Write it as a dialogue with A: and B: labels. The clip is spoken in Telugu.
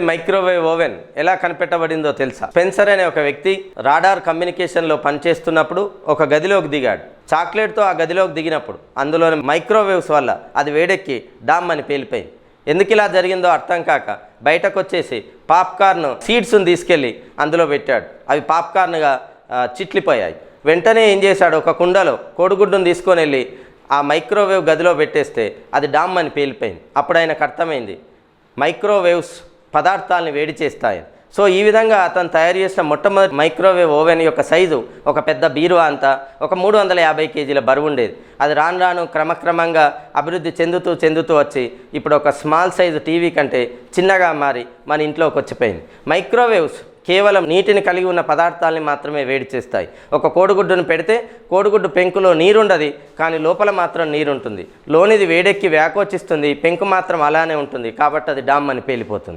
A: మైక్రోవేవ్ ఓవెన్ ఎలా కనిపెట్టబడిందో తెలుసా? స్పెన్సర్ అనే ఒక వ్యక్తి రాడార్ కమ్యూనికేషన్లో పనిచేస్తున్నప్పుడు ఒక గదిలోకి దిగాడు. చాక్లెట్తో ఆ గదిలోకి దిగినప్పుడు అందులోని మైక్రోవేవ్స్ వల్ల అది వేడెక్కి డామ్ అని పేలిపోయింది. ఎందుకు ఇలా జరిగిందో అర్థం కాక బయటకు వచ్చేసి పాప్కార్న్ సీడ్స్ని తీసుకెళ్ళి అందులో పెట్టాడు. అవి పాప్కార్న్గా చిట్లిపోయాయి. వెంటనే ఏం చేశాడు, ఒక కుండలో కోడిగుడ్డును తీసుకొని వెళ్ళి ఆ మైక్రోవేవ్ గదిలో పెట్టేస్తే అది డామ్ అని పేలిపోయింది. అప్పుడు ఆయనకు అర్థమైంది మైక్రోవేవ్స్ పదార్థాలని వేడి చేస్తాయి. సో ఈ విధంగా అతను తయారు చేసిన మొట్టమొదటి మైక్రోవేవ్ ఓవెన్ యొక్క సైజు ఒక పెద్ద బీరువా అంతా, ఒక 350 కేజీల బరువు ఉండేది. అది రాను రాను క్రమక్రమంగా అభివృద్ధి చెందుతూ వచ్చి ఇప్పుడు ఒక స్మాల్ సైజు టీవీ కంటే చిన్నగా మారి మన ఇంట్లోకి వచ్చిపోయింది. మైక్రోవేవ్స్ కేవలం నీటిని కలిగి ఉన్న పదార్థాలని మాత్రమే వేడి చేస్తాయి. ఒక కోడిగుడ్డును పెడితే కోడిగుడ్డు పెంకులో నీరుండదు, కానీ లోపల మాత్రం నీరుంటుంది. లోనిది వేడెక్కి వ్యాకోచిస్తుంది, పెంకు మాత్రం అలానే ఉంటుంది. కాబట్టి అది డామ్ అని పేలిపోతుంది.